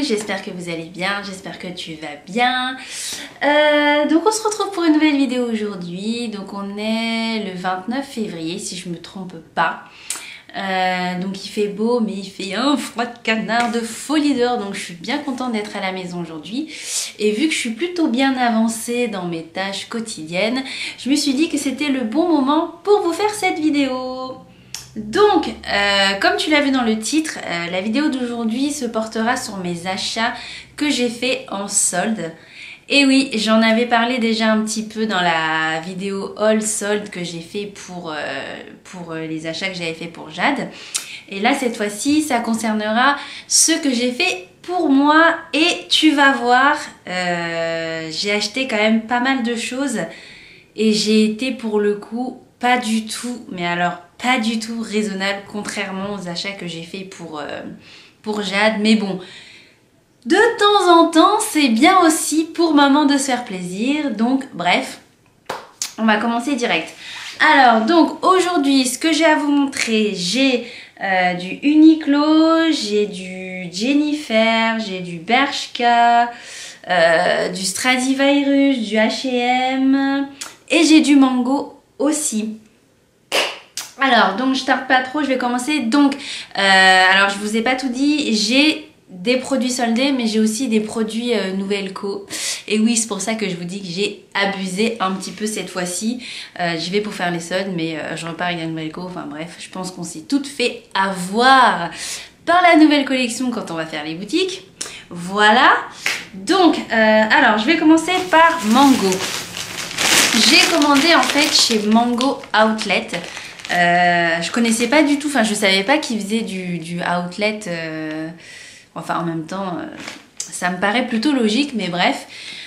j'espère que vous allez bien, j'espère que tu vas bien. Donc on se retrouve pour une nouvelle vidéo aujourd'hui. Donc on est le 29 février si je me trompe pas. Donc il fait beau mais il fait un froid de canard de folie dehors, donc je suis bien contente d'être à la maison aujourd'hui. Et vu que je suis plutôt bien avancée dans mes tâches quotidiennes, je me suis dit que c'était le bon moment pour vous faire cette vidéo. Donc, comme tu l'as vu dans le titre, la vidéo d'aujourd'hui se portera sur mes achats que j'ai fait en solde. Et oui, j'en avais parlé déjà un petit peu dans la vidéo haul solde que j'ai fait pour les achats que j'avais fait pour Jade. Et là, cette fois-ci, ça concernera ce que j'ai fait pour moi. Et tu vas voir, j'ai acheté quand même pas mal de choses. Et j'ai été pour le coup pas du tout, mais alors pas du tout raisonnable, contrairement aux achats que j'ai fait pour Jade. Mais bon, de temps en temps, c'est bien aussi pour maman de se faire plaisir. Donc bref, on va commencer direct. Alors donc aujourd'hui, ce que j'ai à vous montrer, j'ai du Uniqlo, j'ai du Jennifer, j'ai du Bershka, du Stradivarius, du H&M et j'ai du Mango aussi. Alors donc je tarde pas trop, je vais commencer. Donc alors je vous ai pas tout dit, j'ai des produits soldés mais j'ai aussi des produits Nouvelle-Co. Et oui, c'est pour ça que je vous dis que j'ai abusé un petit peu cette fois-ci. J'y vais pour faire les soldes mais je repars avec la Nouvelle-Co. Enfin bref, je pense qu'on s'est toutes fait avoir par la nouvelle collection quand on va faire les boutiques. Voilà. Donc alors je vais commencer par Mango. J'ai commandé en fait chez Mango Outlet. Je connaissais pas du tout, enfin je savais pas qu'ils faisaient du outlet. Enfin en même temps, ça me paraît plutôt logique, mais bref.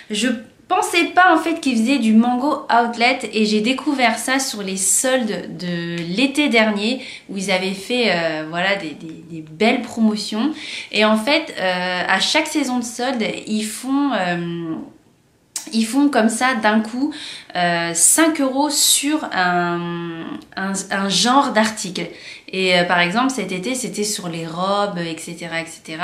Je pensais pas en fait qu'ils faisaient du Mango Outlet et j'ai découvert ça sur les soldes de l'été dernier où ils avaient fait voilà, des belles promotions. Et en fait, à chaque saison de solde, ils font comme ça d'un coup 5 € sur un genre d'article. Et par exemple cet été c'était sur les robes, etc., etc.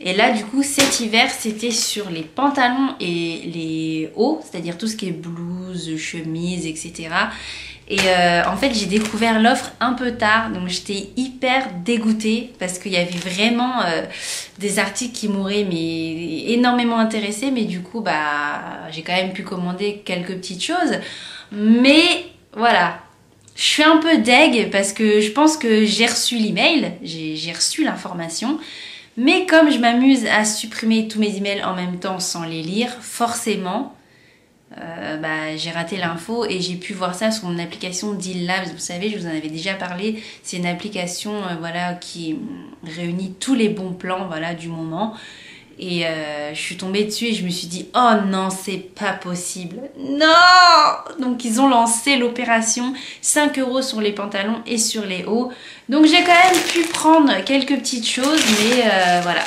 Et là du coup cet hiver c'était sur les pantalons et les hauts, c'est-à-dire tout ce qui est blouse, chemise, etc. Et en fait j'ai découvert l'offre un peu tard, donc j'étais hyper dégoûtée parce qu'il y avait vraiment des articles qui m'auraient énormément intéressée, mais du coup bah j'ai quand même pu commander quelques petites choses. Mais voilà, je suis un peu deg parce que je pense que j'ai reçu l'email, j'ai reçu l'information, mais comme je m'amuse à supprimer tous mes emails en même temps sans les lire, forcément j'ai raté l'info et j'ai pu voir ça sur mon application Deal Labs. Vous savez, je vous en avais déjà parlé, c'est une application voilà, qui réunit tous les bons plans voilà, du moment. Et je suis tombée dessus et je me suis dit oh non, c'est pas possible, non. Donc ils ont lancé l'opération 5 € sur les pantalons et sur les hauts. Donc j'ai quand même pu prendre quelques petites choses, mais voilà,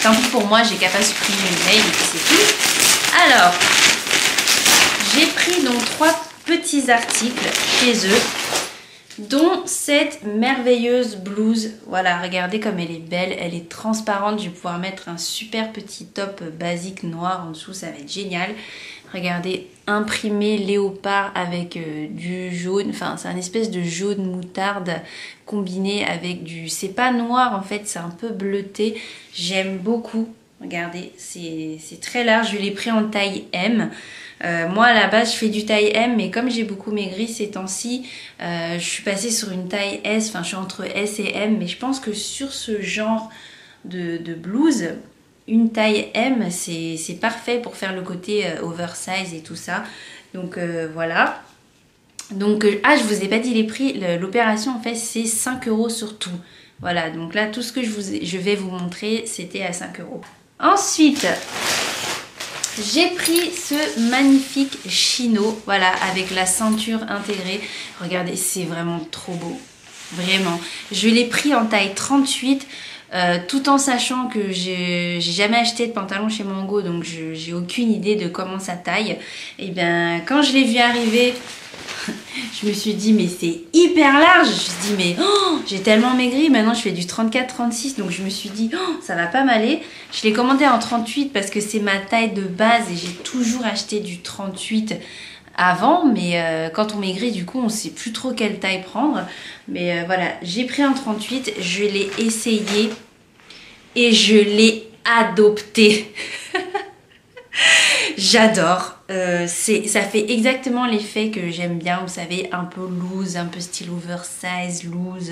tant pis pour moi, j'ai qu'à pas supprimer le mail et puis c'est tout. Alors j'ai pris donc 3 petits articles chez eux, dont cette merveilleuse blouse. Voilà, regardez comme elle est belle, elle est transparente. Je vais pouvoir mettre un super petit top basique noir en dessous, ça va être génial. Regardez, imprimé léopard avec du jaune, enfin c'est un espèce de jaune moutarde combiné avec du... C'est pas noir en fait, c'est un peu bleuté, j'aime beaucoup. Regardez, c'est très large, je l'ai pris en taille M. Moi à la base je fais du taille M, mais comme j'ai beaucoup maigri ces temps-ci, je suis passée sur une taille S, enfin je suis entre S et M, mais je pense que sur ce genre de blouse, une taille M c'est parfait pour faire le côté oversize et tout ça. Donc voilà. Donc je vous ai pas dit les prix, l'opération en fait c'est 5 € sur tout. Voilà, donc là tout ce que je vais vous montrer c'était à 5 €. Ensuite, j'ai pris ce magnifique chino, voilà, avec la ceinture intégrée. Regardez, c'est vraiment trop beau, vraiment. Je l'ai pris en taille 38, tout en sachant que j'ai jamais acheté de pantalon chez Mango, donc j'ai aucune idée de comment ça taille. Et bien, quand je l'ai vu arriver, Je me suis dit, mais c'est hyper large. Je me suis dit, mais oh, j'ai tellement maigri. Maintenant, je fais du 34-36. Donc, je me suis dit, oh, ça va pas m'aller. Je l'ai commandé en 38 parce que c'est ma taille de base et j'ai toujours acheté du 38 avant. Mais quand on maigrit, du coup, on sait plus trop quelle taille prendre. Mais voilà, j'ai pris un 38. Je l'ai essayé et je l'ai adopté. J'adore. Ça fait exactement l'effet que j'aime bien, vous savez, un peu loose, un peu style oversize, loose.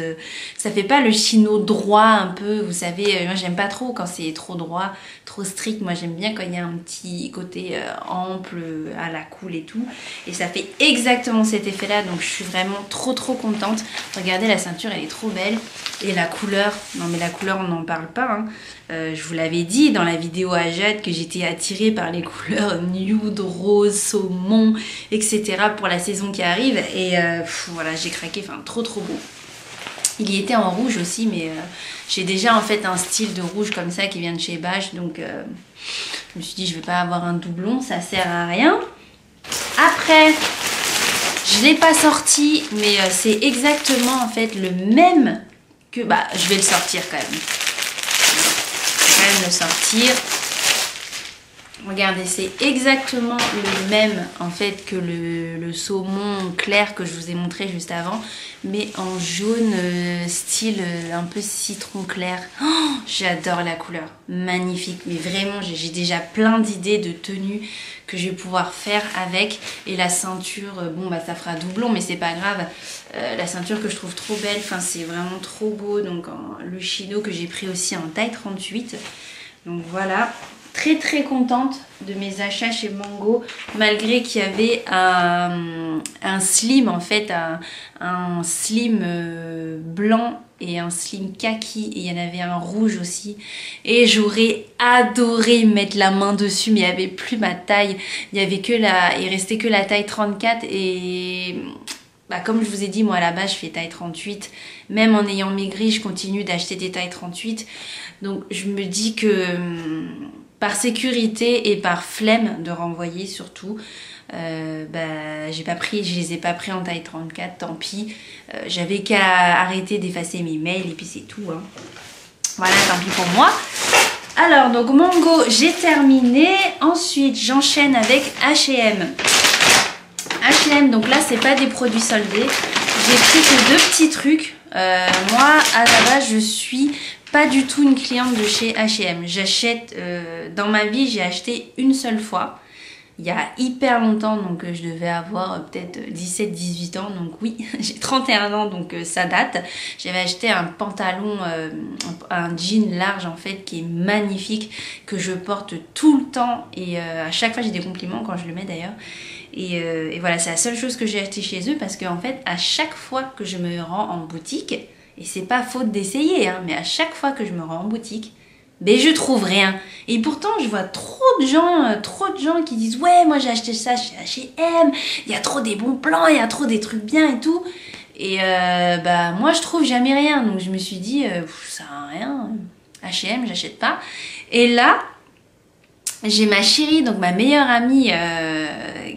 Ça fait pas le chino droit un peu, vous savez, moi j'aime pas trop quand c'est trop droit, trop strict. Moi j'aime bien quand il y a un petit côté ample, à la cool et tout. Et ça fait exactement cet effet là, donc je suis vraiment trop contente. Regardez, la ceinture elle est trop belle. Et la couleur, non mais la couleur on n'en parle pas, hein. Je vous l'avais dit dans la vidéo à Jade que j'étais attirée par les couleurs nude, rose, saumon, etc. pour la saison qui arrive. Et voilà, j'ai craqué, enfin trop beau. Il y était en rouge aussi, mais j'ai déjà en fait un style de rouge comme ça qui vient de chez Bache. Donc je me suis dit je vais pas avoir un doublon, ça sert à rien. Après, je l'ai pas sorti, mais c'est exactement en fait le même que... Bah, je vais le sortir quand même. Je vais quand même le sortir. Regardez, c'est exactement le même en fait que le saumon clair que je vous ai montré juste avant, mais en jaune style un peu citron clair. Oh, j'adore la couleur, magnifique, mais vraiment j'ai déjà plein d'idées de tenues que je vais pouvoir faire avec. Et la ceinture, bon bah ça fera doublon mais c'est pas grave. La ceinture que je trouve trop belle, enfin c'est vraiment trop beau. Donc le chino que j'ai pris aussi en taille 38. Donc voilà. Très contente de mes achats chez Mango, malgré qu'il y avait un slim en fait, un slim blanc et un slim kaki, et il y en avait un rouge aussi, et j'aurais adoré mettre la main dessus, mais il n'y avait plus ma taille, il restait que la taille 34. Et bah, comme je vous ai dit, moi à la base je fais taille 38, même en ayant maigri je continue d'acheter des tailles 38, donc je me dis que par sécurité et par flemme de renvoyer surtout, bah, je les ai pas pris en taille 34, tant pis. J'avais qu'à arrêter d'effacer mes mails et puis c'est tout, hein. Voilà, tant pis pour moi. Alors, donc Mango, j'ai terminé. Ensuite, j'enchaîne avec H&M. H&M, donc là, c'est pas des produits soldés. J'ai pris que deux petits trucs. Moi, à la base, je suis pas du tout une cliente de chez H&M. J'achète, dans ma vie, j'ai acheté une seule fois. Il y a hyper longtemps, donc je devais avoir peut-être 17-18 ans. Donc oui, j'ai 31 ans, donc ça date. J'avais acheté un pantalon, un jean large en fait, qui est magnifique, que je porte tout le temps. Et à chaque fois, j'ai des compliments quand je le mets d'ailleurs. Et voilà, c'est la seule chose que j'ai acheté chez eux, parce qu'en fait, à chaque fois que je me rends en boutique, et c'est pas faute d'essayer, hein, mais à chaque fois que je me rends en boutique, ben je trouve rien. Et pourtant, je vois trop de gens qui disent « Ouais, moi j'ai acheté ça chez H&M, il y a trop des bons plans, il y a trop des trucs bien et tout. » Et bah moi, je trouve jamais rien. Donc je me suis dit « Ça sert à rien, H&M, j'achète pas. » Et là, j'ai ma chérie, donc ma meilleure amie,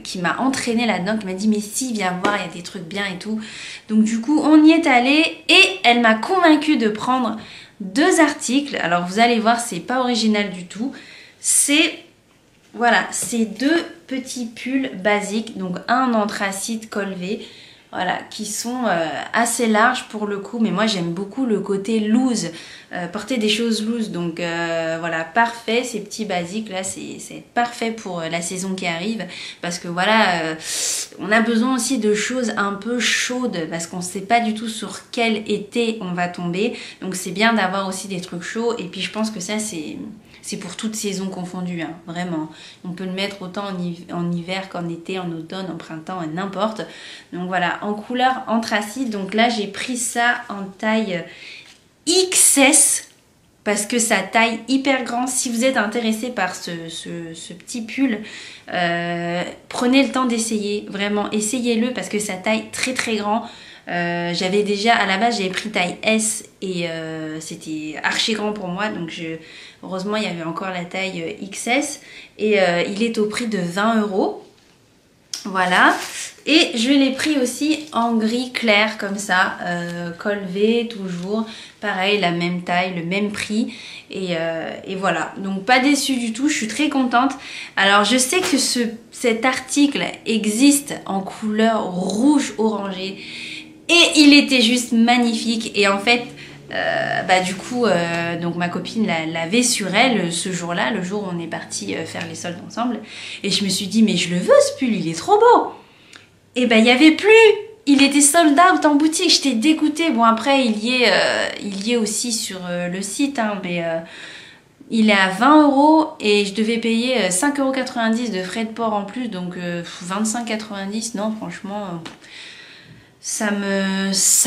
qui m'a entraînée là-dedans, qui m'a dit « Mais si, viens voir, il y a des trucs bien et tout. » Donc du coup, on y est allé et elle m'a convaincue de prendre deux articles. Alors vous allez voir, c'est pas original du tout. C'est, voilà, c'est deux petits pulls basiques, donc un anthracite col V, voilà, qui sont assez larges pour le coup, mais moi j'aime beaucoup le côté loose, porter des choses loose, donc voilà, parfait, ces petits basiques là, c'est parfait pour la saison qui arrive, parce que voilà, on a besoin aussi de choses un peu chaudes, parce qu'on ne sait pas du tout sur quel été on va tomber, donc c'est bien d'avoir aussi des trucs chauds, et puis je pense que ça c'est pour toutes saisons confondues, hein, vraiment. On peut le mettre autant en hiver qu'en été, en automne, en printemps, n'importe. Donc voilà, en couleur anthracite. Donc là, j'ai pris ça en taille XS parce que ça taille hyper grand. Si vous êtes intéressé par ce petit pull, prenez le temps d'essayer. Vraiment, essayez-le parce que ça taille très grand. J'avais déjà, à la base, j'avais pris taille S et c'était archi grand pour moi. Donc heureusement, il y avait encore la taille XS et il est au prix de 20 €. Voilà. Et je l'ai pris aussi en gris clair comme ça, col V toujours, pareil, la même taille, le même prix. Et voilà, donc pas déçue du tout, je suis très contente. Alors je sais que cet article existe en couleur rouge orangé et il était juste magnifique. Et en fait, du coup, donc ma copine l'avait sur elle ce jour-là, le jour où on est parti faire les soldes ensemble. Et je me suis dit, mais je le veux ce pull, il est trop beau. Et ben il n'y avait plus, il était sold out en boutique, j'étais dégoûtée. Bon après il y est aussi sur le site, hein, mais il est à 20 € et je devais payer 5,90 € de frais de port en plus, donc 25,90 €, non franchement ça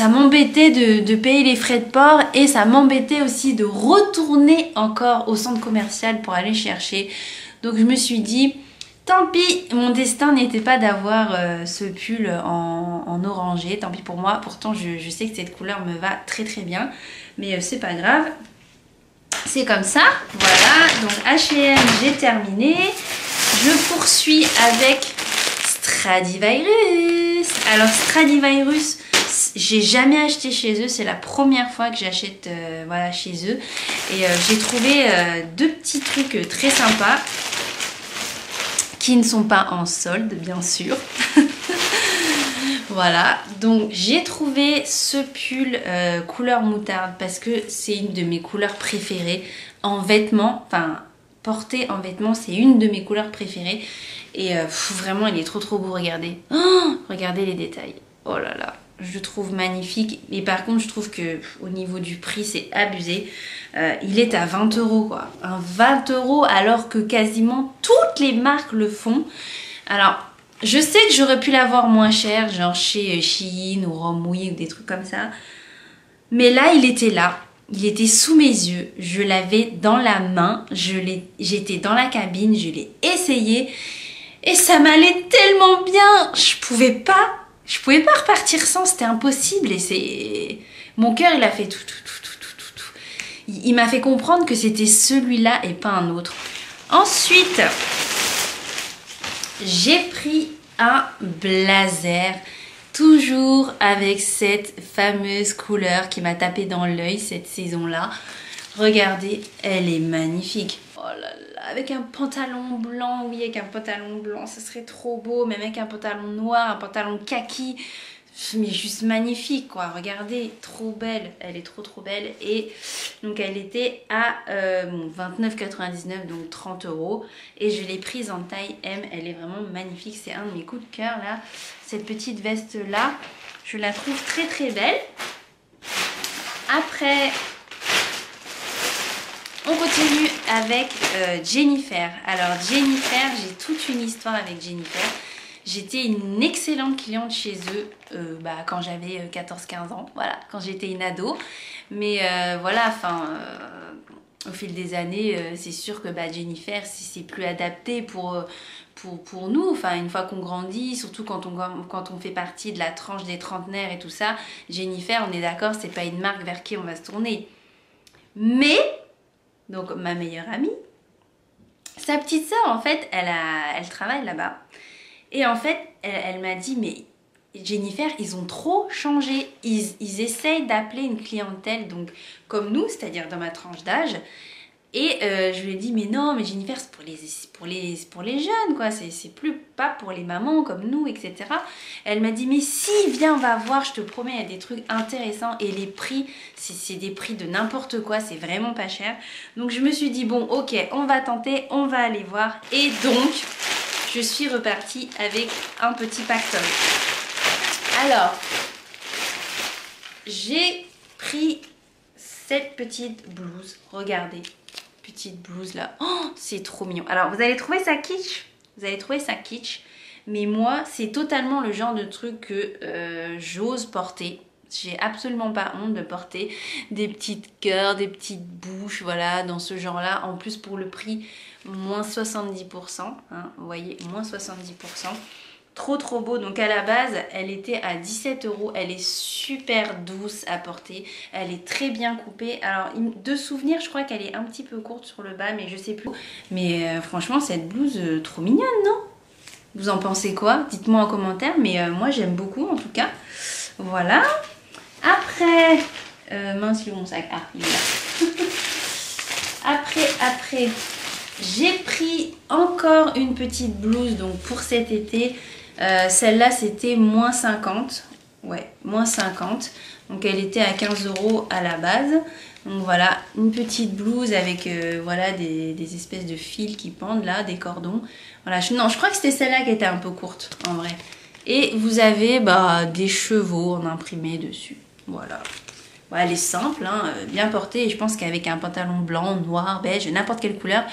m'embêtait de payer les frais de port et ça m'embêtait aussi de retourner encore au centre commercial pour aller chercher. Donc je me suis dit... Tant pis, mon destin n'était pas d'avoir ce pull en orangé, tant pis pour moi. Pourtant, je sais que cette couleur me va très très bien, mais c'est pas grave. C'est comme ça, voilà. Donc H&M, j'ai terminé. Je poursuis avec Stradivarius. Alors Stradivarius, j'ai jamais acheté chez eux, c'est la première fois que j'achète voilà, chez eux. Et j'ai trouvé deux petits trucs très sympas. Qui ne sont pas en solde, bien sûr. Voilà, donc j'ai trouvé ce pull couleur moutarde parce que c'est une de mes couleurs préférées en vêtements. Enfin, porté en vêtements, c'est une de mes couleurs préférées. Et vraiment, il est trop beau, regardez. Oh, regardez les détails. Oh là là, je le trouve magnifique. Mais par contre, je trouve que au niveau du prix, c'est abusé. Il est à 20 € quoi. Un 20 € alors que quasiment toutes les marques le font. Alors, je sais que j'aurais pu l'avoir moins cher, genre chez Shein ou Romwe ou des trucs comme ça. Mais là, il était là. Il était sous mes yeux. Je l'avais dans la main. J'étais dans la cabine. Je l'ai essayé. Et ça m'allait tellement bien. Je pouvais pas repartir sans. C'était impossible. Et c'est... Mon cœur, il a fait tout. Il m'a fait comprendre que c'était celui-là et pas un autre. Ensuite, j'ai pris un blazer. Toujours avec cette fameuse couleur qui m'a tapé dans l'œil cette saison-là. Regardez, elle est magnifique. Oh là là, avec un pantalon blanc, oui, avec un pantalon blanc, ça serait trop beau. Même avec un pantalon noir, un pantalon kaki. Mais juste magnifique quoi, regardez, trop belle, elle est trop belle. Et donc elle était à 29,99 €, donc 30 €. Et je l'ai prise en taille M, elle est vraiment magnifique, c'est un de mes coups de cœur là. Cette petite veste là, je la trouve très belle. Après, on continue avec Jennifer. Alors Jennifer, j'ai toute une histoire avec Jennifer. J'étais une excellente cliente chez eux quand j'avais 14-15 ans, voilà, quand j'étais une ado. Mais voilà, enfin, au fil des années, c'est sûr que Jennifer, c'est plus adapté pour nous. Enfin, une fois qu'on grandit, surtout quand on fait partie de la tranche des trentenaires et tout ça, Jennifer, on est d'accord, c'est pas une marque vers qui on va se tourner. Mais, donc ma meilleure amie, sa petite sœur, en fait, elle travaille là-bas. Et en fait, elle m'a dit, mais Jennifer, ils ont trop changé. Ils essayent d'appeler une clientèle donc comme nous, c'est-à-dire dans ma tranche d'âge. Et je lui ai dit, mais non, mais Jennifer, c'est pour les jeunes, quoi. C'est plus pas pour les mamans comme nous, etc. Elle m'a dit, mais si, viens, on va voir, je te promets, il y a des trucs intéressants. Et les prix, c'est des prix de n'importe quoi, c'est vraiment pas cher. Donc je me suis dit, bon, ok, on va tenter, on va aller voir. Et donc... je suis repartie avec un petit pactole. Alors, j'ai pris cette petite blouse. Regardez, petite blouse là. Oh, c'est trop mignon. Alors, vous allez trouver ça kitsch. Mais moi, c'est totalement le genre de truc que j'ose porter. J'ai absolument pas honte de porter des petites cœurs, des petites bouches, voilà, dans ce genre-là. En plus, pour le prix, moins 70%, hein, vous voyez, moins 70%. Trop beau. Donc à la base, elle était à 17 €. Elle est super douce à porter. Elle est très bien coupée. Alors, de souvenir, je crois qu'elle est un petit peu courte sur le bas, mais je sais plus. Mais franchement, cette blouse, trop mignonne, non? Vous en pensez quoi? Dites-moi en commentaire, mais moi j'aime beaucoup en tout cas. Voilà. Après, mince, il est où mon sac? Ah, il est là. Après, j'ai pris encore une petite blouse donc pour cet été. Celle-là, c'était moins 50. Ouais, moins 50. Donc elle était à 15 € à la base. Donc voilà, une petite blouse avec voilà, des espèces de fils qui pendent là, des cordons. Voilà, non, je crois que c'était celle-là qui était un peu courte en vrai. Et vous avez des chevaux en imprimé dessus. Voilà. Ouais, elle est simple, hein, bien portée. Et je pense qu'avec un pantalon blanc, noir, beige, n'importe quelle couleur,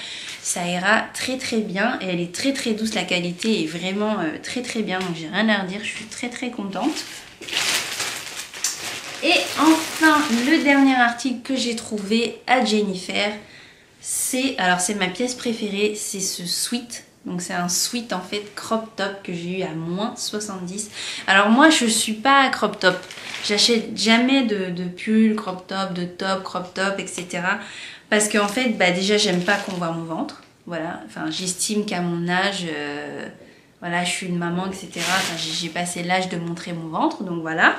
ça ira très très bien. Et elle est très très douce, la qualité est vraiment très très bien. Donc j'ai rien à redire, je suis très très contente. Et enfin, le dernier article que j'ai trouvé à Jennifer, c'est ma pièce préférée, c'est ce sweat. Donc c'est un sweat en fait crop top que j'ai eu à moins 70. Alors moi je suis pas crop top. J'achète jamais de pull crop top, de top crop top, etc. Parce qu'en fait déjà j'aime pas qu'on voit mon ventre. Voilà, enfin j'estime qu'à mon âge, voilà, je suis une maman, etc. Enfin, j'ai passé l'âge de montrer mon ventre, donc voilà.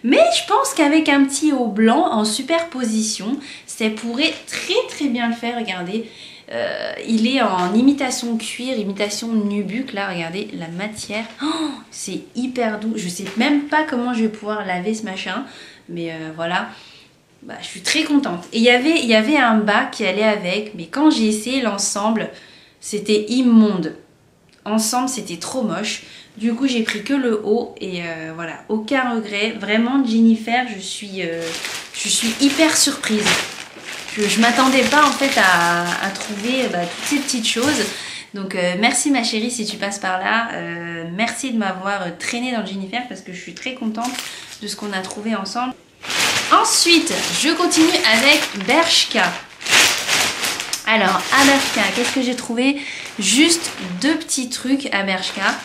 Mais je pense qu'avec un petit haut blanc en superposition, ça pourrait très très bien le faire. Regardez, il est en imitation cuir, imitation nubuck. Là, regardez la matière. Oh, c'est hyper doux. Je sais même pas comment je vais pouvoir laver ce machin. Mais voilà, je suis très contente. Et il y avait un bas qui allait avec. Mais quand j'ai essayé l'ensemble, c'était immonde. Ensemble, c'était trop moche. Du coup, j'ai pris que le haut et voilà, aucun regret. Vraiment, Jennifer, je suis hyper surprise. Je m'attendais pas en fait à trouver toutes ces petites choses. Donc, merci ma chérie si tu passes par là. Merci de m'avoir traîné dans Jennifer parce que je suis très contente de ce qu'on a trouvé ensemble. Ensuite, je continue avec Bershka. Alors, à Bershka, qu'est-ce que j'ai trouvé? Juste 2 petits trucs à Bershka.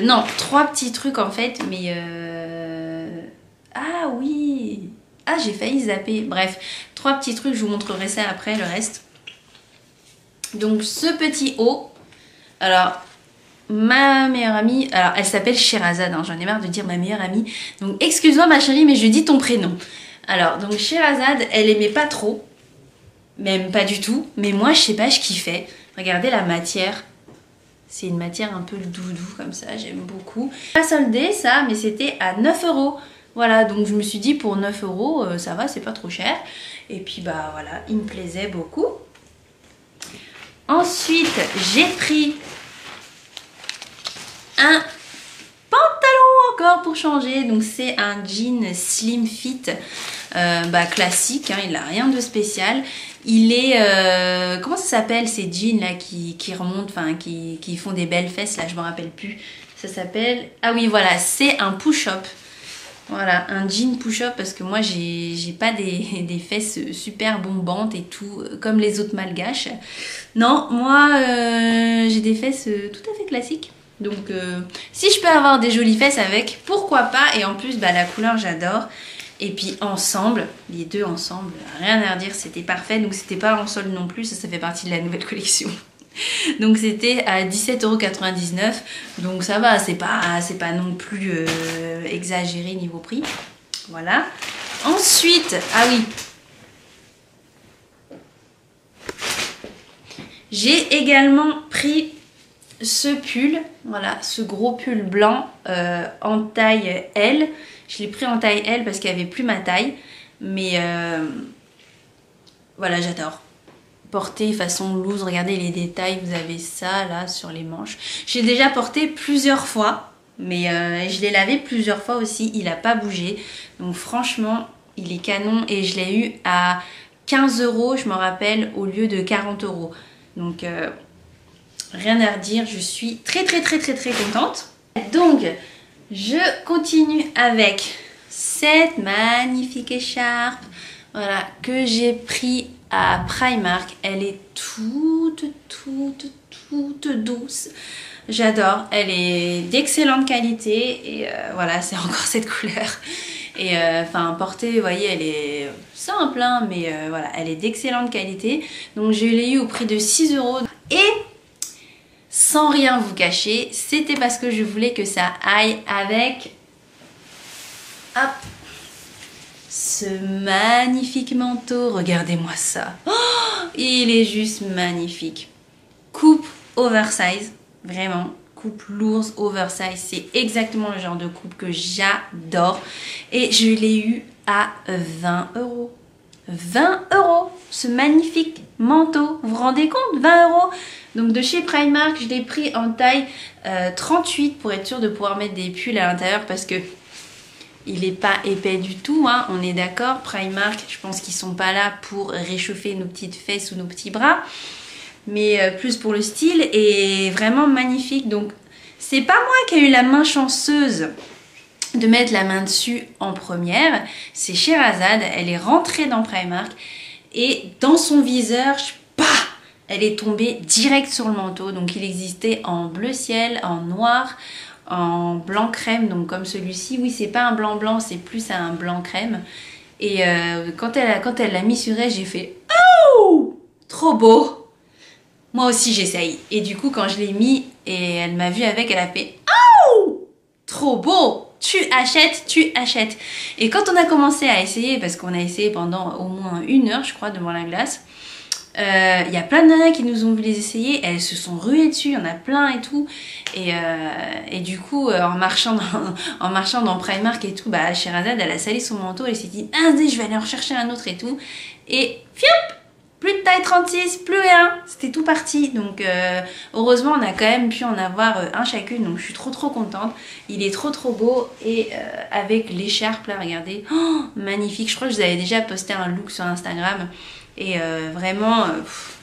Non, 3 petits trucs en fait, mais... Ah oui! Ah, j'ai failli zapper. Bref, 3 petits trucs, je vous montrerai ça après, le reste. Donc, ce petit haut. Alors, ma meilleure amie... Alors, elle s'appelle Sherazade, hein, j'en ai marre de dire ma meilleure amie. Donc, excuse-moi ma chérie, mais je dis ton prénom. Alors, donc Sherazade, elle aimait pas trop. Même pas du tout. Mais moi, je sais pas, je kiffais. Regardez la matière. C'est une matière un peu doudou comme ça, j'aime beaucoup. Pas soldé ça, mais c'était à 9 €. Voilà, donc je me suis dit pour 9 €, ça va, c'est pas trop cher. Et puis voilà, il me plaisait beaucoup. Ensuite, j'ai pris un pantalon encore pour changer. Donc c'est un jean slim fit classique, hein, il n'a rien de spécial. Il est, comment ça s'appelle ces jeans là qui remontent, enfin qui font des belles fesses là, je me rappelle plus. Ça s'appelle, ah oui voilà, c'est un push-up. Voilà, un jean push-up parce que moi j'ai pas des fesses super bombantes et tout, comme les autres malgaches. Non, moi j'ai des fesses tout à fait classiques. Donc si je peux avoir des jolies fesses avec, pourquoi pas. Et en plus la couleur j'adore. Et puis ensemble, les deux ensemble, rien à redire, c'était parfait. Donc c'était pas en solde non plus, ça fait partie de la nouvelle collection. Donc c'était à 17,99 €. Donc ça va, c'est pas non plus exagéré niveau prix. Voilà. Ensuite, ah oui. J'ai également pris ce pull, voilà, ce gros pull blanc en taille L. Je l'ai pris en taille L parce qu'il n'y avait plus ma taille. Mais voilà, j'adore. Porté façon loose, regardez les détails, vous avez ça là sur les manches. J'ai déjà porté plusieurs fois, mais je l'ai lavé plusieurs fois aussi, il n'a pas bougé. Donc franchement, il est canon et je l'ai eu à 15 €, je me rappelle, au lieu de 40 €. Donc rien à redire, je suis très contente. Donc je continue avec cette magnifique écharpe, voilà, que j'ai pris à Primark. Elle est toute douce. J'adore. Elle est d'excellente qualité et voilà, c'est encore cette couleur. Et enfin, portée, vous voyez, elle est simple, hein, mais voilà, elle est d'excellente qualité. Donc je l'ai eu au prix de 6 €. Et sans rien vous cacher, c'était parce que je voulais que ça aille avec, hop, ce magnifique manteau. Regardez-moi ça. Oh, il est juste magnifique. Coupe oversize, vraiment. Coupe lourde, oversize, c'est exactement le genre de coupe que j'adore. Et je l'ai eu à 20 euros. 20 euros, ce magnifique manteau. Vous vous rendez compte, 20 euros. Donc de chez Primark, je l'ai pris en taille 38 pour être sûr de pouvoir mettre des pulls à l'intérieur parce que il n'est pas épais du tout, hein, on est d'accord. Primark, je pense qu'ils sont pas là pour réchauffer nos petites fesses ou nos petits bras, mais plus pour le style, et vraiment magnifique. Donc c'est pas moi qui ai eu la main chanceuse de mettre la main dessus en première, c'est Sherazade. Elle est rentrée dans Primark et dans son viseur, elle est tombée direct sur le manteau. Donc il existait en bleu ciel, en noir, en blanc crème, donc comme celui-ci. Oui, c'est pas un blanc blanc, c'est plus un blanc crème. Et quand elle l'a mis sur elle, j'ai fait oh, trop beau. Moi aussi j'essaye. Et du coup quand je l'ai mis et elle m'a vu avec, elle a fait oh, trop beau. Tu achètes, tu achètes. Et quand on a commencé à essayer, parce qu'on a essayé pendant au moins 1 heure, je crois, devant la glace, y a plein de nanas qui nous ont vu les essayer, elles se sont ruées dessus, il y en a plein et tout. Et du coup, en marchant dans Primark et tout, bah, Sherazade, elle a sali son manteau, elle s'est dit, ah, je vais aller en chercher un autre et tout. Et fiop, plus de taille 36, plus rien, c'était tout parti. Donc heureusement on a quand même pu en avoir un chacune, donc je suis trop contente. Il est trop beau, et avec l'écharpe là, regardez, oh, magnifique. Je crois que je vous avais déjà posté un look sur Instagram, et vraiment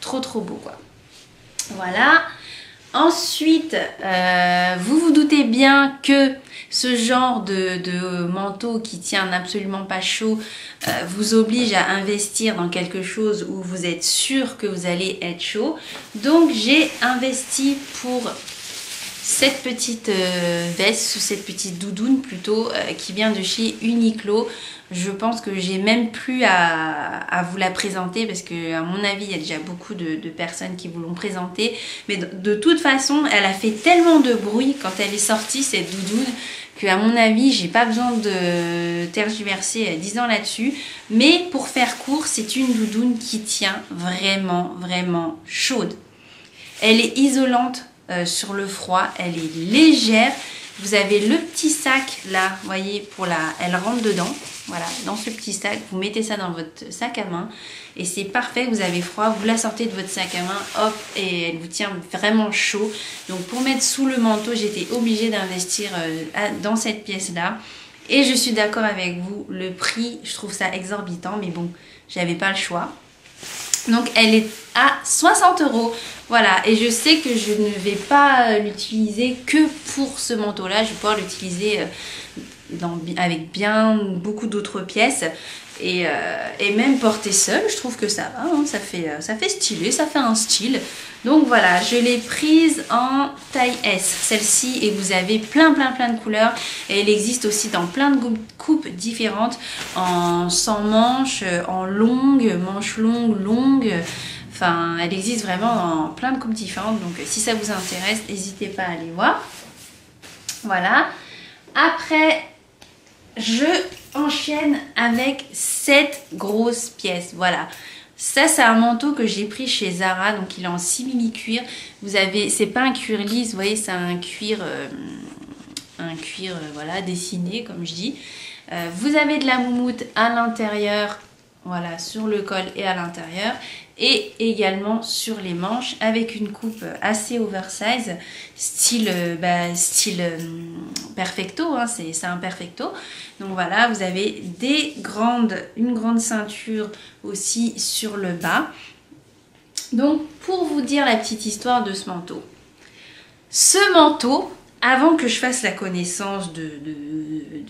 trop beau quoi. Voilà. Ensuite, vous vous doutez bien que ce genre de manteau qui tient absolument pas chaud vous oblige à investir dans quelque chose où vous êtes sûr que vous allez être chaud. Donc j'ai investi pour cette petite veste, ou cette petite doudoune plutôt, qui vient de chez Uniqlo. Je pense que j'ai même plus à vous la présenter, parce que à mon avis il y a déjà beaucoup de personnes qui vous l'ont présentée, mais de toute façon elle a fait tellement de bruit quand elle est sortie, cette doudoune, que à mon avis j'ai pas besoin de tergiverser 10 ans là-dessus. Mais pour faire court, c'est une doudoune qui tient vraiment chaude. Elle est isolante sur le froid, elle est légère. Vous avez le petit sac là, vous voyez, elle rentre dedans. Voilà, dans ce petit sac, vous mettez ça dans votre sac à main et c'est parfait. Vous avez froid, vous la sortez de votre sac à main, hop, et elle vous tient vraiment chaud. Donc pour mettre sous le manteau, j'étais obligée d'investir dans cette pièce là. Et je suis d'accord avec vous, le prix, je trouve ça exorbitant, mais bon, j'avais pas le choix. Donc elle est à 60 €. Voilà, et je sais que je ne vais pas l'utiliser que pour ce manteau là. Je vais pouvoir l'utiliser avec beaucoup d'autres pièces, et même porter seule, je trouve que ça va, hein, ça fait stylé, ça fait un style. Donc voilà, je l'ai prise en taille S, celle-ci, et vous avez plein de couleurs, et elle existe aussi dans plein de coupes différentes, en sans manches, en longue, manche longue. Enfin, elle existe vraiment dans plein de coupes différentes, donc si ça vous intéresse, n'hésitez pas à aller voir. Voilà. Après, je enchaîne avec cette grosse pièce. Voilà. Ça, c'est un manteau que j'ai pris chez Zara, donc il est en simili-cuir. Vous avez, c'est pas un cuir lisse, vous voyez, c'est un cuir, voilà, dessiné, comme je dis. Vous avez de la moumoute à l'intérieur, voilà, sur le col et à l'intérieur, et également sur les manches, avec une coupe assez oversize, style perfecto, hein, c'est un perfecto. Donc voilà, vous avez une grande ceinture aussi sur le bas. Donc pour vous dire la petite histoire de ce manteau. Ce manteau, avant que je fasse la connaissance de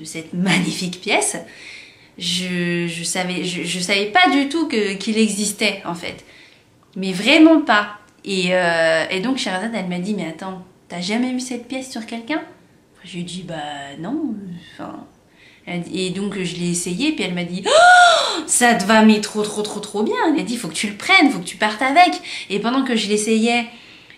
cette magnifique pièce, je savais pas du tout qu'il existait en fait, mais vraiment pas. Et donc Sherazade, elle m'a dit, mais attends, t'as jamais vu cette pièce sur quelqu'un? Je lui ai dit, bah non, enfin. Et donc je l'ai essayé, puis elle m'a dit, oh, ça te va mais trop bien. Elle a dit, faut que tu le prennes, faut que tu partes avec. Et pendant que je l'essayais,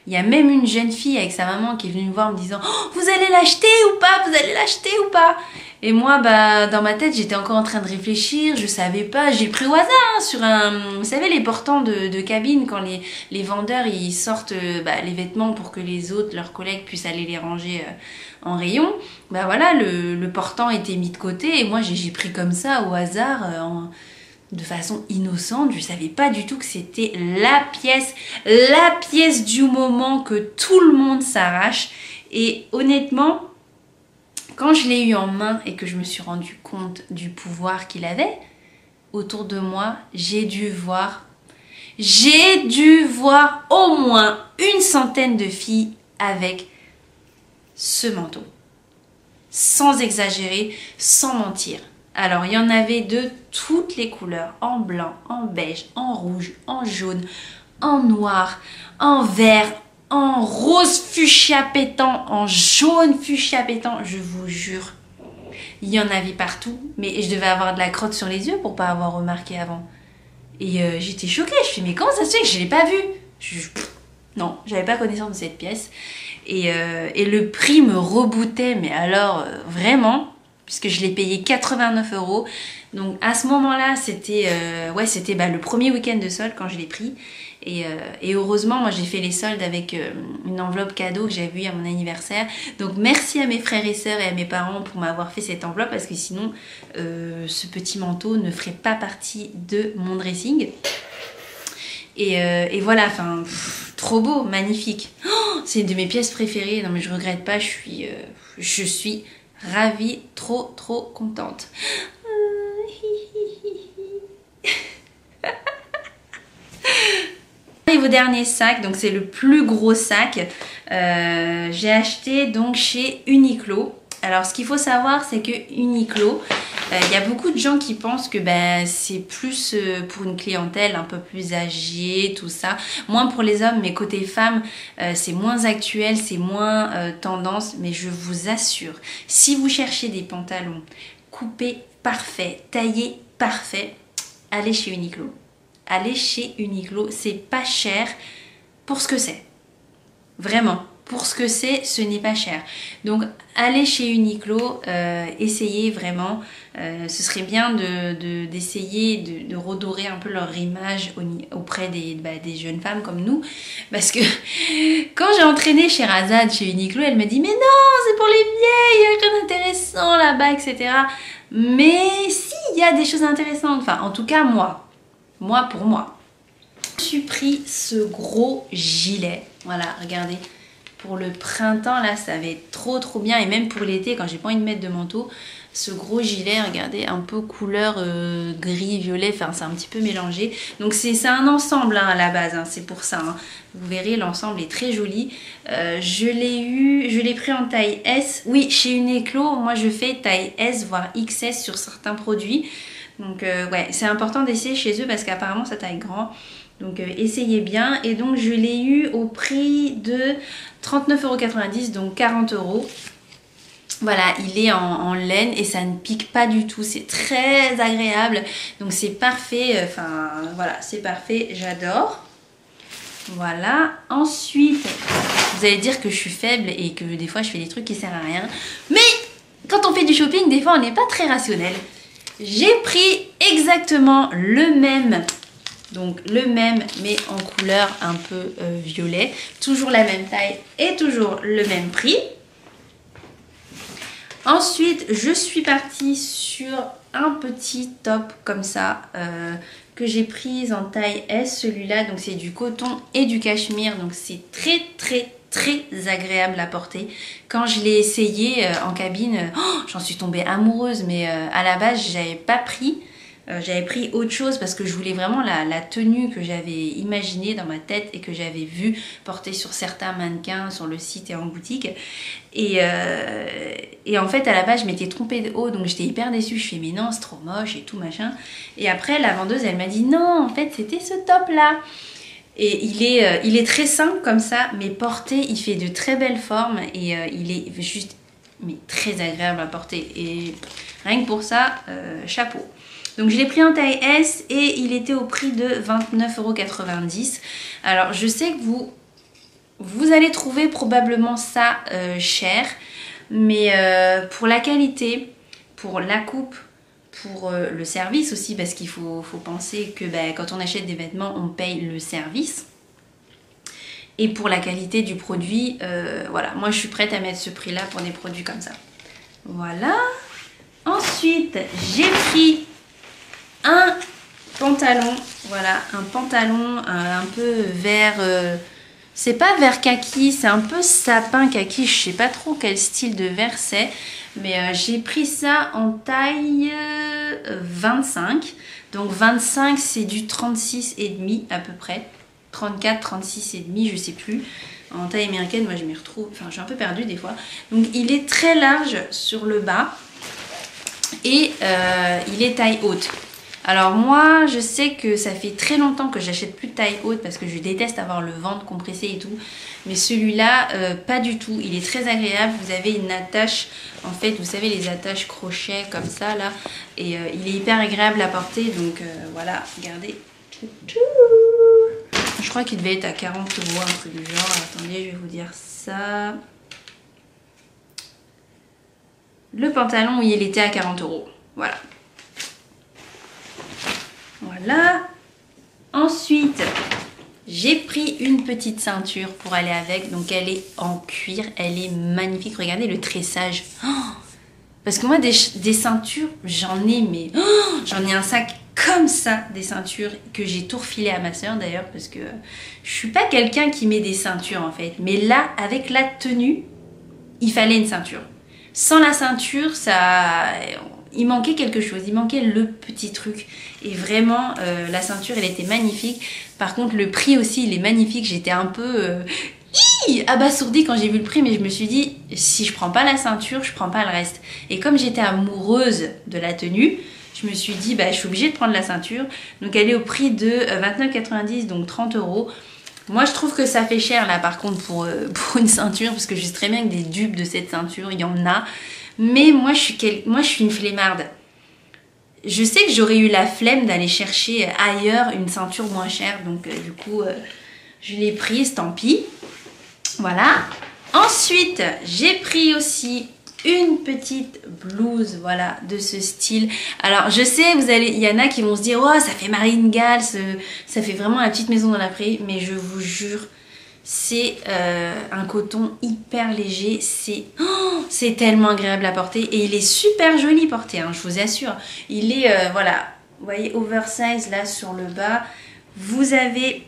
Il y a même une jeune fille avec sa maman qui est venue me voir en me disant oh, vous allez l'acheter ou pas? Vous allez l'acheter ou pas? Et moi, bah, dans ma tête, j'étais encore en train de réfléchir, je savais pas, j'ai pris au hasard hein, sur un... Vous savez, les portants de cabine, quand les vendeurs, ils sortent les vêtements pour que les autres, leurs collègues, puissent aller les ranger en rayon. Bah voilà, le portant était mis de côté et moi, j'ai pris comme ça, au hasard, de façon innocente. Je savais pas du tout que c'était la pièce du moment que tout le monde s'arrache. Et honnêtement... Quand je l'ai eu en main et que je me suis rendu compte du pouvoir qu'il avait, autour de moi, j'ai dû voir au moins une centaine de filles avec ce manteau. Sans exagérer, sans mentir. Alors, il y en avait de toutes les couleurs, en blanc, en beige, en rouge, en jaune, en noir, en vert, en rose fuchsia pétant, en jaune fuchsia pétant, je vous jure. Il y en avait partout, mais je devais avoir de la crotte sur les yeux pour pas avoir remarqué avant. Et j'étais choquée, je me suis dit, mais comment ça se fait que je l'ai pas vu? Non, j'avais pas connaissance de cette pièce. Et le prix me rebootait, mais alors vraiment, puisque je l'ai payé 89 €. Donc à ce moment-là, c'était le premier week-end de solde quand je l'ai pris. Et heureusement, moi j'ai fait les soldes avec une enveloppe cadeau que j'avais eu à mon anniversaire. Donc merci à mes frères et sœurs et à mes parents pour m'avoir fait cette enveloppe parce que sinon ce petit manteau ne ferait pas partie de mon dressing. Et voilà, enfin, trop beau, magnifique. Oh, c'est une de mes pièces préférées. Non mais je regrette pas, je suis ravie, trop contente. Et vos derniers sacs, donc c'est le plus gros sac, j'ai acheté donc chez Uniqlo. Alors ce qu'il faut savoir c'est que Uniqlo, il y a beaucoup de gens qui pensent que c'est plus pour une clientèle un peu plus âgée, tout ça. Moins pour les hommes, mais côté femmes, c'est moins actuel, c'est moins tendance. Mais je vous assure, si vous cherchez des pantalons coupés parfaits, taillés parfaits, allez chez Uniqlo. Allez chez Uniqlo, c'est pas cher pour ce que c'est. Vraiment, pour ce que c'est, ce n'est pas cher. Donc allez chez Uniqlo, essayez vraiment. Ce serait bien d'essayer de redorer un peu leur image auprès des jeunes femmes comme nous. Parce que quand j'ai entraîné Sherazade chez Uniqlo, elle me dit « Mais non, c'est pour les vieilles, il n'y a rien d'intéressant là-bas, etc. » Mais si, il y a des choses intéressantes. Enfin, en tout cas, pour moi. Je suis pris ce gros gilet. Voilà, regardez. Pour le printemps, là, ça va être trop bien. Et même pour l'été, quand j'ai pas envie de mettre de manteau, ce gros gilet, regardez, un peu couleur gris, violet. Enfin, c'est un petit peu mélangé. Donc, c'est un ensemble hein, à la base. Hein, c'est pour ça. Hein. Vous verrez, l'ensemble est très joli. Je l'ai pris en taille S. Oui, chez Uniqlo, moi, je fais taille S, voire XS sur certains produits. Donc ouais, c'est important d'essayer chez eux parce qu'apparemment ça taille grand. Donc essayez bien. Et donc je l'ai eu au prix de 39,90 €, donc 40 €. Voilà, il est en laine et ça ne pique pas du tout. C'est très agréable. Donc c'est parfait. Enfin voilà, c'est parfait. J'adore. Voilà. Ensuite, vous allez dire que je suis faible et que des fois je fais des trucs qui servent à rien. Mais quand on fait du shopping, des fois on n'est pas très rationnel. J'ai pris exactement le même, donc le même mais en couleur un peu violet, toujours la même taille et toujours le même prix. Ensuite, je suis partie sur un petit top comme ça que j'ai pris en taille S, celui-là, donc c'est du coton et du cachemire, donc c'est très agréable à porter. Quand je l'ai essayé en cabine, j'en suis tombée amoureuse, mais à la base j'avais pas pris. J'avais pris autre chose parce que je voulais vraiment la tenue que j'avais imaginée dans ma tête et que j'avais vue portée sur certains mannequins sur le site et en boutique. Et en fait à la base je m'étais trompée de haut, donc j'étais hyper déçue. Je fais mais non c'est trop moche et tout machin. Et après la vendeuse elle m'a dit non en fait c'était ce top là. Et il est très simple comme ça, mais porté, il fait de très belles formes et il est juste mais très agréable à porter. Et rien que pour ça, chapeau. Donc je l'ai pris en taille S et il était au prix de 29,90 €. Alors je sais que vous allez trouver probablement ça cher, mais pour la qualité, pour la coupe, pour le service aussi, parce qu'il faut penser que quand on achète des vêtements, on paye le service. Et pour la qualité du produit, voilà, moi je suis prête à mettre ce prix-là pour des produits comme ça. Voilà. Ensuite, j'ai pris un pantalon, voilà, un pantalon un peu vert, c'est pas vert kaki, c'est un peu sapin kaki, je sais pas trop quel style de vert c'est, mais j'ai pris ça en taille 25, donc 25 c'est du 36,5 à peu près, 34, 36,5 je sais plus. En taille américaine, moi je m'y retrouve, enfin je suis un peu perdue des fois. Donc il est très large sur le bas et il est taille haute. Alors moi je sais que ça fait très longtemps que j'achète plus de taille haute parce que je déteste avoir le ventre compressé et tout. Mais celui-là, pas du tout. Il est très agréable. Vous avez une attache, en fait, vous savez les attaches crochet comme ça là. Et il est hyper agréable à porter. Donc voilà, regardez. Je crois qu'il devait être à 40 €, un truc du genre. Attendez, je vais vous dire ça. Le pantalon, oui, il était à 40 €. Voilà. Voilà. Ensuite, j'ai pris une petite ceinture pour aller avec. Donc, elle est en cuir. Elle est magnifique. Regardez le tressage. Oh, parce que moi, des ceintures, j'en ai, mais j'en ai un sac comme ça, des ceintures que j'ai tout refilé à ma soeur d'ailleurs, parce que je suis pas quelqu'un qui met des ceintures en fait. Mais là, avec la tenue, il fallait une ceinture. Sans la ceinture, il manquait quelque chose, il manquait le petit truc. Et vraiment, la ceinture, elle était magnifique. Par contre, le prix aussi, il est magnifique. J'étais un peu abasourdie quand j'ai vu le prix, mais je me suis dit, si je prends pas la ceinture, je prends pas le reste. Et comme j'étais amoureuse de la tenue, je me suis dit, je suis obligée de prendre la ceinture. Donc elle est au prix de 29,90 €, donc 30 €. Moi je trouve que ça fait cher là par contre pour une ceinture, parce que je sais très bien que des dupes de cette ceinture, il y en a. Mais moi je suis une flemmarde. Je sais que j'aurais eu la flemme d'aller chercher ailleurs une ceinture moins chère. Donc du coup je l'ai prise, tant pis. Voilà. Ensuite j'ai pris aussi une petite blouse, voilà, de ce style. Alors je sais, il y en a qui vont se dire, oh ça fait Marine Gall, ça fait vraiment la petite maison dans la prairie, mais je vous jure, c'est un coton hyper léger, c'est tellement agréable à porter et il est super joli porté, hein, je vous assure. Il est, voilà, vous voyez, oversize là sur le bas, vous avez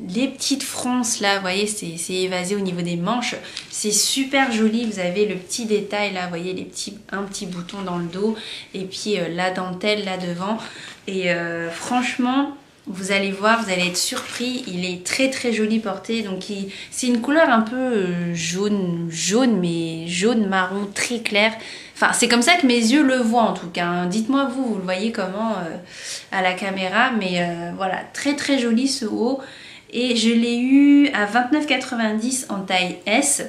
les petites fronces là, vous voyez, c'est évasé au niveau des manches. C'est super joli. Vous avez le petit détail là, vous voyez, un petit bouton dans le dos. Et puis la dentelle là devant. Et franchement, vous allez voir, vous allez être surpris. Il est très très joli porté. Donc c'est une couleur un peu jaune, mais jaune marron très clair. Enfin, c'est comme ça que mes yeux le voient en tout cas. Hein. Dites-moi vous le voyez comment à la caméra. Mais voilà, très très joli ce haut. Et je l'ai eu à 29,90 € en taille S.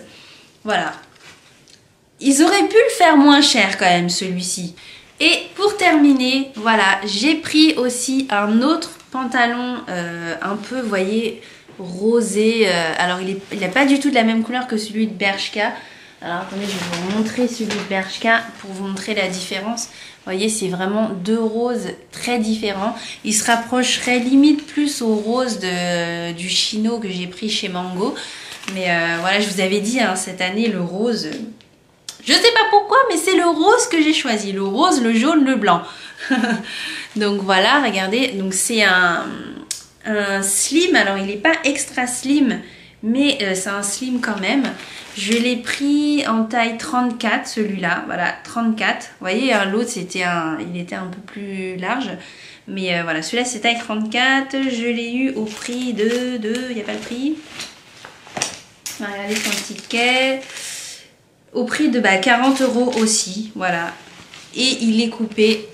Voilà. Ils auraient pu le faire moins cher quand même, celui-ci. Et pour terminer, voilà, j'ai pris aussi un autre pantalon un peu, vous voyez, rosé. Alors, il n'a pas du tout de la même couleur que celui de Bershka. Alors, attendez, je vais vous montrer celui de Bershka pour vous montrer la différence. Vous voyez, c'est vraiment deux roses très différents. Il se rapprocherait limite plus au rose du chino que j'ai pris chez Mango. Mais voilà, je vous avais dit, hein, cette année, le rose... Je sais pas pourquoi, mais c'est le rose que j'ai choisi. Le rose, le jaune, le blanc. Donc voilà, regardez. Donc c'est un slim. Alors, il n'est pas extra slim, mais c'est un slim quand même. Je l'ai pris en taille 34, celui-là, voilà, 34. Vous voyez, l'autre, il était un peu plus large. Mais voilà, celui-là, c'est taille 34. Je l'ai eu au prix de... Il n'y a pas le prix. Regardez son ticket. Au prix de 40 € aussi, voilà. Et il est coupé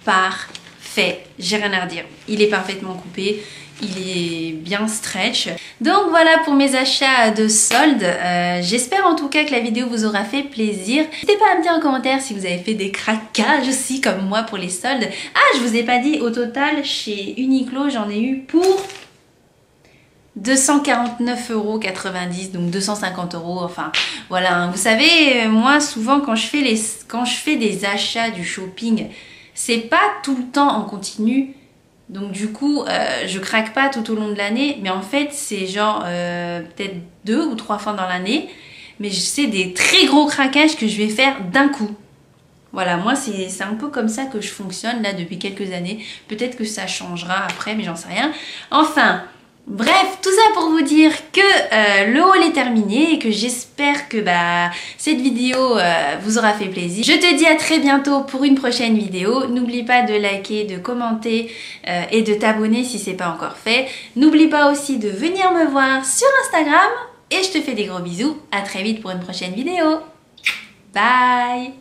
parfait. J'ai rien à redire. Il est parfaitement coupé. Il est bien stretch. Donc voilà pour mes achats de soldes. J'espère en tout cas que la vidéo vous aura fait plaisir. N'hésitez pas à me dire en commentaire si vous avez fait des craquages aussi comme moi pour les soldes. Ah, je vous ai pas dit, au total chez Uniqlo j'en ai eu pour 249,90 €, donc 250 €, enfin voilà. Vous savez, moi souvent quand je fais des achats, du shopping, c'est pas tout le temps en continu, donc du coup je craque pas tout au long de l'année, mais en fait c'est genre peut-être 2 ou 3 fois dans l'année, mais c'est des très gros craquages que je vais faire d'un coup. Voilà, moi c'est un peu comme ça que je fonctionne là depuis quelques années. Peut-être que ça changera après, mais j'en sais rien. Enfin, bref, tout ça pour vous dire que le haul est terminé et que j'espère que cette vidéo vous aura fait plaisir. Je te dis à très bientôt pour une prochaine vidéo. N'oublie pas de liker, de commenter et de t'abonner si c'est pas encore fait. N'oublie pas aussi de venir me voir sur Instagram et je te fais des gros bisous. À très vite pour une prochaine vidéo. Bye!